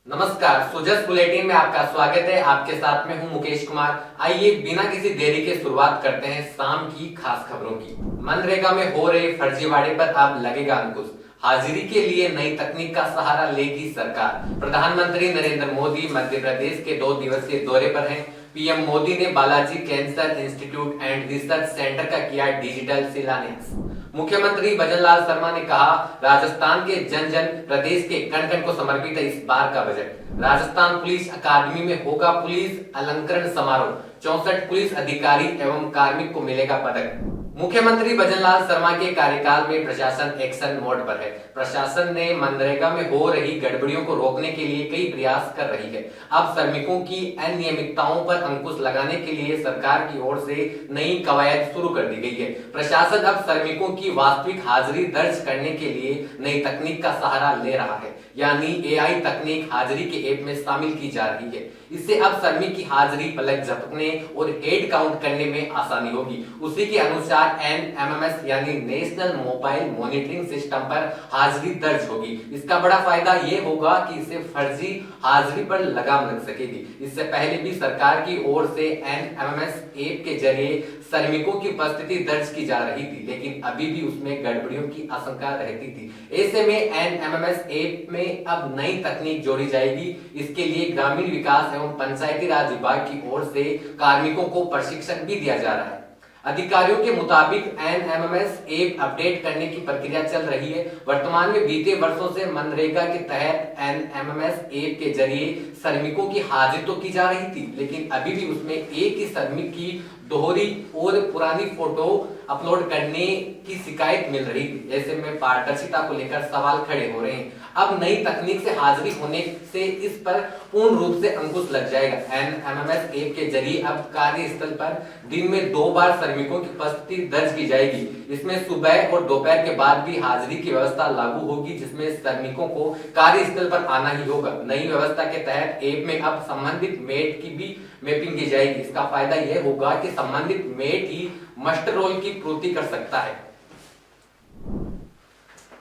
नमस्कार, सुजस बुलेटिन में आपका स्वागत है। आपके साथ में हूं मुकेश कुमार। आइए बिना किसी देरी के शुरुआत करते हैं शाम की खास खबरों की। मनरेगा में हो रहे फर्जीवाड़े पर अब लगेगा अंकुश। हाजिरी के लिए नई तकनीक का सहारा लेगी सरकार। प्रधानमंत्री नरेंद्र मोदी मध्य प्रदेश के 2 दिवसीय दौरे पर हैं। पीएम मोदी ने Balaji cancer institute and research centre का किया डिजिटल शिलान्यास। मुख्यमंत्री भजनलाल शर्मा ने कहा, राजस्थान के जन जन प्रदेश के कण कण को समर्पित है इस बार का बजट। राजस्थान पुलिस अकादमी में होगा पुलिस अलंकरण समारोह। 64 पुलिस अधिकारी एवं कार्मिक को मिलेगा पदक। मुख्यमंत्री भजनलाल शर्मा के कार्यकाल में प्रशासन एक्शन मोड पर है। प्रशासन ने मनरेगा में हो रही गड़बड़ियों को रोकने के लिए कई प्रयास कर रही है। अब श्रमिकों की अनियमितताओं पर अंकुश लगाने के लिए सरकार की ओर से नई कवायद शुरू कर दी गई है। प्रशासन अब श्रमिकों की वास्तविक हाजिरी दर्ज करने के लिए नई तकनीक का सहारा ले रहा है, यानी एआई तकनीक हाजिरी के ऐप में शामिल की जा रही है। इससे अब श्रमिक की हाजिरी पलक झपकने और हेड काउंट करने में आसानी होगी। उसी के अनुसार एनएमएमएस यानी नेशनल मोबाइल मॉनिटरिंग सिस्टम पर हाजिरी दर्ज होगी। इसका बड़ा फायदा यह होगा कि इससे फर्जी हाजिरी पर लगाम लग सकेगी। इससे पहले भी सरकार की ओर से एनएमएमएस ऐप के जरिए श्रमिकों की उपस्थिति दर्ज की जा रही थी, लेकिन अभी भी उसमें गड़बड़ियों की आशंका रहती थी। ऐसे में एनएमएमएस ऐप में अब नई तकनीक जोड़ी जाएगी। इसके लिए ग्रामीण विकास एवं पंचायती राज विभाग की ओर से कार्मिकों को प्रशिक्षण भी दिया जा रहा है। अधिकारियों के मुताबिक एनएमएमएस ऐप अपडेट करने की प्रक्रिया चल रही है। वर्तमान में बीते वर्षों से मनरेगा के तहत एनएमएमएस ऐप के जरिए श्रमिकों की हाजिरी तो की जा रही थी, लेकिन अभी भी उसमें एक ही श्रमिक की दोहरी और पुरानी फोटो अपलोड करने की शिकायत मिल रही थी। ऐसे में पारदर्शिता को लेकर सवाल खड़े हो रहे हैं। अब नई तकनीक से हाजिरी होने से इस पर पूर्ण रूप से अंकुश लग जाएगा। एनएमएमएस ऐप के जरिए अब कार्यस्थल पर दिन में 2 बार श्रमिकों की उपस्थिति दर्ज की जाएगी। इसमें सुबह और दोपहर के बाद भी हाजिरी की व्यवस्था लागू होगी, जिसमें श्रमिकों को कार्यस्थल पर आना ही होगा। नई व्यवस्था के तहत ऐप में अब संबंधित मेट की भी मैपिंग की जाएगी। इसका फायदा यह होगा कि संबंधित मेट ही मस्टर रोल की पूर्ति कर सकता है।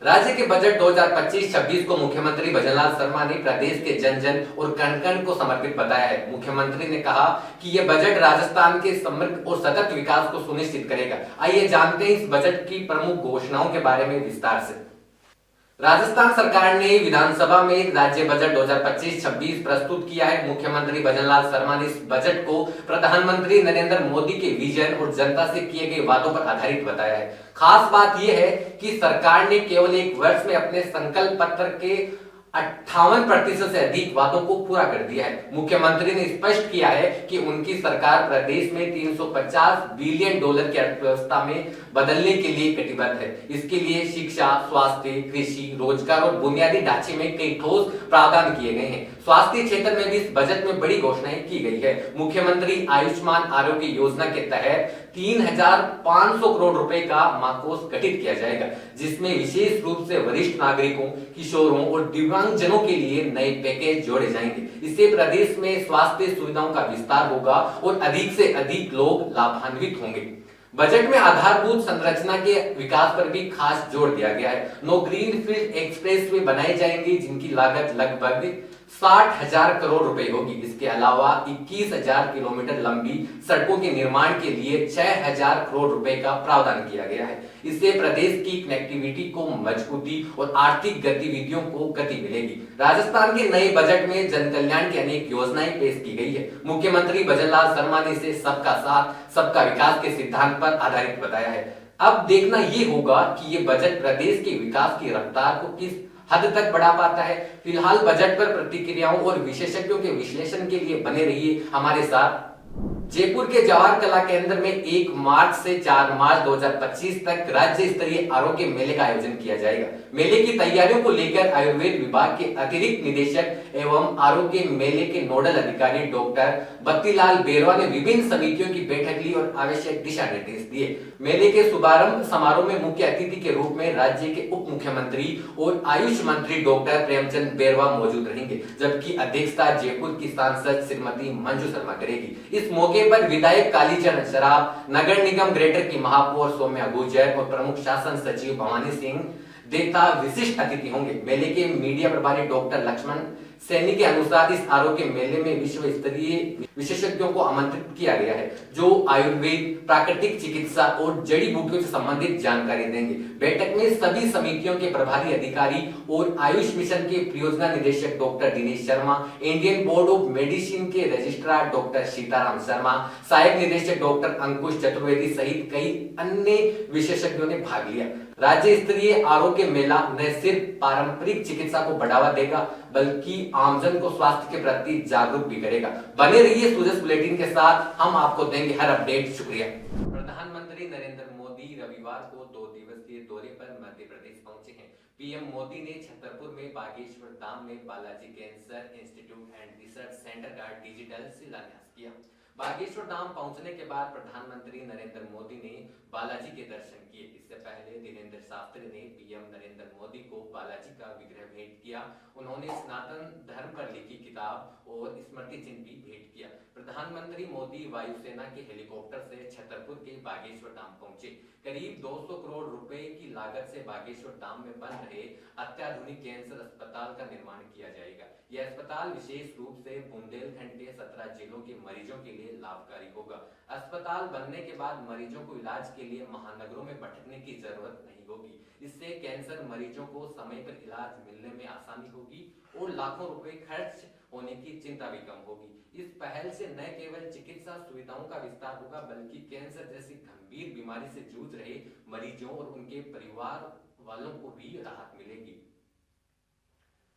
राज्य के बजट 2025-26 को मुख्यमंत्री भजनलाल शर्मा ने प्रदेश के जन जन और कण कण को समर्पित बताया है। मुख्यमंत्री ने कहा कि यह बजट राजस्थान के समृद्ध और सतत विकास को सुनिश्चित करेगा। आइए जानते हैं इस बजट की प्रमुख घोषणाओं के बारे में विस्तार से। राजस्थान सरकार ने विधानसभा में राज्य बजट 2025-26 प्रस्तुत किया है। मुख्यमंत्री भजनलाल शर्मा ने इस बजट को प्रधानमंत्री नरेंद्र मोदी के विजन और जनता से किए गए वादों पर आधारित बताया है। खास बात यह है कि सरकार ने केवल 1 वर्ष में अपने संकल्प पत्र के 58% से अधिक वादों को पूरा कर दिया है। मुख्यमंत्री ने स्पष्ट किया है कि उनकी सरकार प्रदेश में $350 बिलियन की अर्थव्यवस्था में बदलने के लिए कटिबद्ध है। इसके लिए शिक्षा, स्वास्थ्य, कृषि, रोजगार और बुनियादी ढांचे में कई ठोस प्रावधान किए गए हैं। स्वास्थ्य क्षेत्र में भी इस बजट में बड़ी घोषणाएं की गई है। मुख्यमंत्री आयुष्मान आरोग्य योजना के तहत 3,500 करोड़ रुपए का महाकोष गठित किया जाएगा, जिसमें विशेष रूप से वरिष्ठ नागरिकों, किशोरों और दिव्यांगजनों के लिए नए पैकेज जोड़े जाएंगे। इससे प्रदेश में स्वास्थ्य सुविधाओं का विस्तार होगा और अधिक से अधिक लोग लाभान्वित होंगे। बजट में आधारभूत संरचना के विकास पर भी खास जोर दिया गया है। 9 ग्रीनफील्ड एक्सप्रेसवे बनाए जाएंगे, जिनकी लागत लगभग 60,000 करोड़ रुपए होगी। इसके अलावा 21,000 किलोमीटर लंबी सड़कों के निर्माण के लिए 6,000 करोड़ रुपए का प्रावधान किया गया है। इससे प्रदेश की कनेक्टिविटी को मजबूती और आर्थिक गतिविधियों को गति मिलेगी। राजस्थान के नए बजट में जन कल्याण की अनेक योजनाएं पेश की गई है। मुख्यमंत्री भजनलाल शर्मा ने इसे सबका साथ सबका विकास के सिद्धांत पर आधारित बताया है। अब देखना यह होगा कि ये बजट प्रदेश के विकास की रफ्तार को किस हद तक बढ़ा पाता है। फिलहाल बजट पर प्रतिक्रियाओं और विशेषज्ञों के विश्लेषण के लिए बने रहिए हमारे साथ। जयपुर के जवाहर कला केंद्र में 1 मार्च से 4 मार्च 2025 तक राज्य स्तरीय आरोग्य मेले का आयोजन किया जाएगा। मेले की तैयारियों को लेकर आयुर्वेद विभाग के अतिरिक्त निदेशक एवं आरोग्य मेले के नोडल अधिकारी डॉक्टर बत्तीलाल बेरवा ने विभिन्न समितियों की बैठक ली और आवश्यक दिशा निर्देश दिए। मेले के शुभारंभ समारोह में मुख्य अतिथि के रूप में राज्य के उप मुख्यमंत्री और आयुष मंत्री डॉक्टर प्रेमचंद बेरवा मौजूद रहेंगे, जबकि अध्यक्षता जयपुर की सांसद श्रीमती मंजू शर्मा करेगी। इस मौके पर विधायक कालीचरण सराफ, नगर निगम ग्रेटर की महापौर सौम्या गुर्जर और प्रमुख शासन सचिव भवानी सिंह देता विशिष्ट अतिथि होंगे। मेले के मीडिया प्रभारी डॉक्टर लक्ष्मण सैनी के अनुसार इस आरोग्य मेले में विश्व स्तरीय विशेषज्ञों को आमंत्रित किया गया है, जो आयुर्वेद, प्राकृतिक चिकित्सा और जड़ी बूटियों से संबंधित जानकारी देंगे। बैठक में सभी समितियों के प्रभारी अधिकारी और आयुष मिशन के परियोजना निदेशक doctor Dinesh Sharma, Indian board of medicine के रजिस्ट्रार डॉक्टर सीताराम शर्मा, सहायक निदेशक डॉक्टर अंकुश चतुर्वेदी सहित कई अन्य विशेषज्ञों ने भाग लिया। राज्य स्तरीय आरोग्य मेला न सिर्फ पारंपरिक चिकित्सा को बढ़ावा देगा, बल्कि आमजन को स्वास्थ्य के प्रति जागरूक भी करेगा। बने रहिए सूजस बुलेटिन के साथ, हम आपको देंगे हर अपडेट। शुक्रिया। प्रधानमंत्री नरेंद्र मोदी रविवार को 2 दिवसीय दौरे पर मध्य प्रदेश पहुंचे हैं। पीएम मोदी ने छतरपुर में बागेश्वर धाम में Balaji cancer institute and research centre का डिजिटल शिलान्यास किया। बागेश्वर धाम पहुंचने के बाद प्रधानमंत्री नरेंद्र मोदी ने बालाजी के दर्शन किए। इससे पहले धीरेन्द्र शास्त्री ने पीएम नरेंद्र मोदी को बालाजी का विग्रह भेंट किया। उन्होंने सनातन धर्म पर लिखी किताब और स्मृति चिन्ह भी भेंट किया। प्रधानमंत्री मोदी वायुसेना के हेलीकॉप्टर से छतरपुर के बागेश्वर धाम पहुंचे। करीब 200 करोड़ रुपए की लागत से बागेश्वर धाम में बन रहे अत्याधुनिक कैंसर अस्पताल का निर्माण किया जाएगा। यह अस्पताल विशेष रूप से बुंदेलखंड के 17 जिलों के मरीजों के लिए लाभकारी होगा। अस्पताल बनने के बाद मरीजों को इलाज के लिए महानगरों में भटकने की जरूरत नहीं होगी। इससे कैंसर मरीजों को समय पर इलाज मिलने में आसानी होगी और लाखों रुपए खर्च होने की चिंता भी कम होगी। इस पहल से न केवल चिकित्सा सुविधाओं का विस्तार होगा, बल्कि कैंसर जैसी गंभीर बीमारी से जूझ रहे मरीजों और उनके परिवार वालों को भी राहत मिलेगी।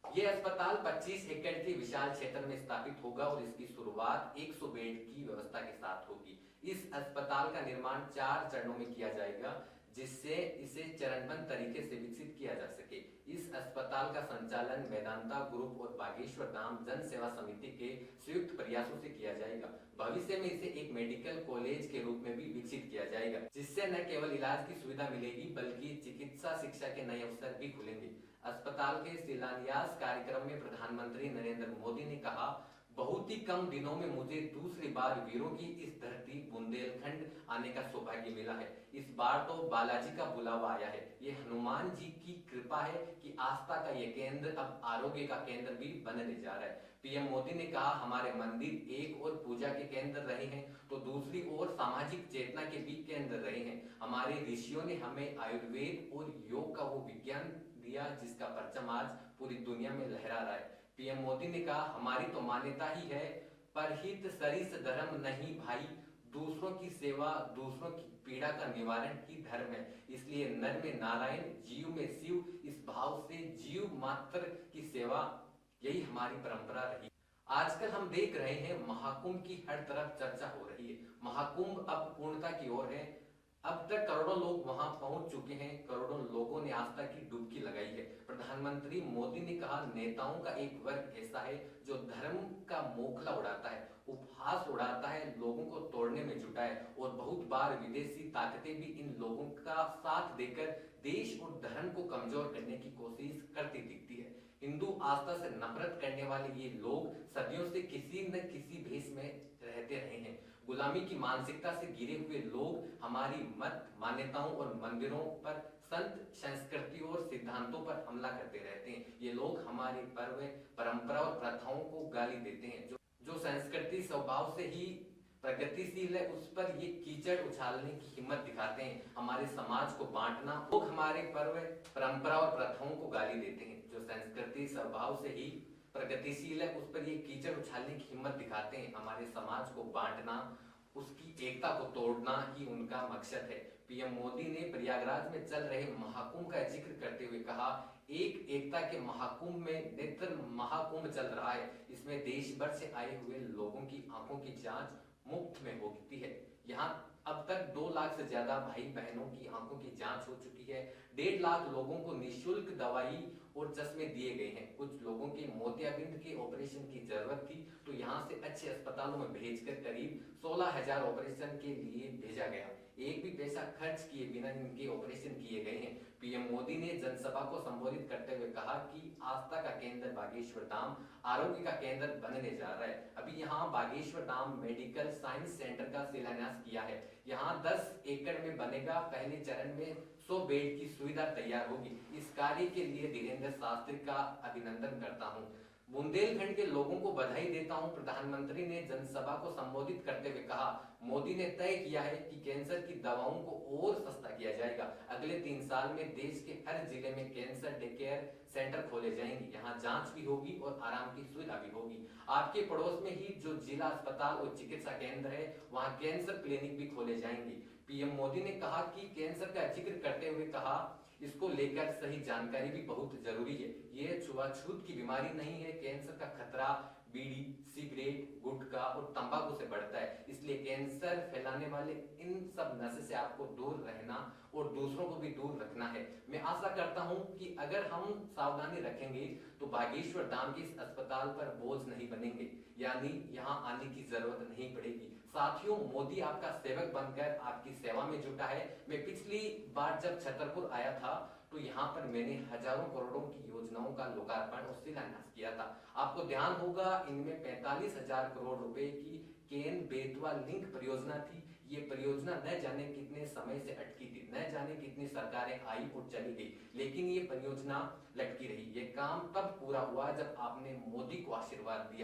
ये अस्पताल 25 एकड़ के विशाल क्षेत्र में स्थापित होगा और इसकी शुरुआत 100 बेड की व्यवस्था के साथ होगी। इस अस्पताल का निर्माण 4 चरणों में किया जाएगा, जिससे इसे चरणबद्ध तरीके से विकसित किया जा सके। इस अस्पताल का संचालन वेदांता ग्रुप और बागेश्वर धाम जन सेवा समिति के संयुक्त प्रयासों से किया जाएगा। भविष्य में इसे एक मेडिकल कॉलेज के रूप में भी विकसित किया जाएगा, जिससे न केवल इलाज की सुविधा मिलेगी, बल्कि चिकित्सा शिक्षा के नए अवसर भी खुलेंगे। अस्पताल के शिलान्यास कार्यक्रम में प्रधानमंत्री नरेंद्र मोदी ने कहा, बहुत ही कम दिनों में मुझे दूसरी बार वीरों की इस धरती बुंदेलखंड आने का सौभाग्य मिला है। इस बार तो बालाजी का बुलावा आया है। ये हनुमान जी की कृपा है कि आस्था का ये केंद्र अब आरोग्य का केंद्र भी बनने जा रहा है। पीएम मोदी ने कहा, हमारे मंदिर एक और पूजा के केंद्र रहे हैं, तो दूसरी ओर सामाजिक चेतना के भी केंद्र रहे हैं। हमारे ऋषियों ने हमें आयुर्वेद और योग का वो विज्ञान दिया जिसका परचम आज पूरी दुनिया में लहरा रहा है। पीएम मोदी ने कहा, हमारी तो मान्यता ही है, परहित सरिस धर्म नहीं भाई, दूसरों की सेवा, दूसरों की पीड़ा का निवारण ही धर्म है। इसलिए नर में नारायण, जीव में शिव, इस भाव से जीव मात्र की सेवा, यही हमारी परंपरा रही। आजकल हम देख रहे हैं महाकुंभ की हर तरफ चर्चा हो रही है। महाकुंभ अब पूर्णता की ओर है। अब तक करोड़ों लोग वहां पहुंच चुके हैं। करोड़ों लोगों ने आस्था की डुबकी लगाई है। प्रधानमंत्री मोदी ने कहा, नेताओं का एक वर्ग ऐसा है जो धर्म का मोखला उड़ाता है, उपहास उड़ाता है, लोगों को तोड़ने में जुटा है और बहुत बार विदेशी ताकतें भी इन लोगों का साथ देकर देश और धर्म को कमजोर करने की कोशिश करती दिखती है। हिंदू आस्था से नफरत करने वाले ये लोग सदियों से किसी न किसी भेष में रहते रहे हैं। गुलामी की मानसिकता से घिरे हुए लोग हमारी मत, मान्यताओं और मंदिरों पर, संत, संस्कृति और सिद्धांतों पर हमला करते रहते हैं। ये लोग हमारी पर्व, परंपरा और प्रथाओं को गाली देते हैं। जो संस्कृति स्वभाव से ही प्रगतिशील है, उस पर ये कीचड़ उछालने की हिम्मत दिखाते हैं। हमारे समाज को बांटना, लोग हमारे पर्व, परंपरा और प्रथाओं को गाली देते हैं। जो संस्कृति स्वभाव से ही प्रगतिशील है, उस पर ये कीचड़ उछालने की हिम्मत दिखाते हैं। हमारे समाज को बांटना, उसकी एकता को तोड़ना ही उनका मकसद है। पीएम मोदी ने प्रयागराज में चल रहे महाकुंभ का जिक्र करते हुए कहा, एक एकता के महाकुंभ में नेत्र महाकुंभ चल रहा है। इसमें देश भर से आए हुए लोगों की आंखों की जांच मुफ्त में होती है। यहाँ अब तक 2 लाख से ज्यादा भाई बहनों की आंखों की जांच हो चुकी है। 1.5 लाख लोगों को निःशुल्क दवाई और चश्मे दिए गए हैं। कुछ लोगों के मोतियाबिंद के ऑपरेशन की जरूरत थी, तो यहाँ से अच्छे अस्पतालों में भेजकर करीब 16,000 ऑपरेशन के लिए भेजा गया। एक भी पैसा खर्च किए बिना इनके ऑपरेशन किए गए हैं। पीएम मोदी ने जनसभा को संबोधित करते हुए कहा कि आस्था का केंद्र बागेश्वर धाम आरोग्य का केंद्र बनने जा रहा है। अभी यहाँ Bageshwar Dham medical science centre का शिलान्यास किया है। यहाँ 10 एकड़ में बनेगा। पहले चरण में 100 बेड की सुविधा तैयार होगी। इस कार्य के लिए धीरेन्द्र शास्त्री का अभिनंदन करता हूँ। बुंदेलखंड के लोगों को बधाई देता हूं। प्रधानमंत्री ने जनसभा को संबोधित करते हुए कहा, मोदी ने तय किया है कि कैंसर की दवाओं को और सस्ता किया जाएगा। अगले 3 साल में देश के हर जिले में कैंसर डे केयर सेंटर खोले जाएंगे। यहाँ जांच भी होगी और आराम की सुविधा भी होगी। आपके पड़ोस में ही जो जिला अस्पताल और चिकित्सा केंद्र है, वहां कैंसर क्लिनिक भी खोले जाएंगे। पीएम मोदी ने कहा कि कैंसर का जिक्र करते हुए कहा, इसको लेकर सही जानकारी भी बहुत जरूरी है। ये छुआछूत की बीमारी नहीं है। कैंसर का खतरा बीड़ी, सिगरेट, गुटखा और तंबाकू से बढ़ता है। इसलिए कैंसर फैलाने वाले इन सब नशे से आपको दूर रहना और दूसरों को भी दूर रखना है। मैं आशा करता हूं कि अगर हम सावधानी रखेंगे तो बागेश्वर धाम के इस अस्पताल पर बोझ नहीं बनेंगे, यानी यहाँ आने की जरूरत नहीं पड़ेगी। साथियों, मोदी आपका सेवक बनकर आपकी सेवा में जुटा है। मैं पिछली बार जब छतरपुर आया था तो यहाँ पर मैंने हजारों करोड़ों की योजनाओं का लोकार्पण और शिलान्यास किया था। आपको ध्यान होगा, इनमें 45,000 करोड़ रुपए की केन बेतवा लिंक परियोजना थी। ये परियोजना न जाने कितने समय से अटकी थी, न जाने कितनी सरकारें आई और चली गई, लेकिन ये परियोजना लटकी रही। ये काम तब पूरा हुआ जब आपने मोदी को आशीर्वाद दिया।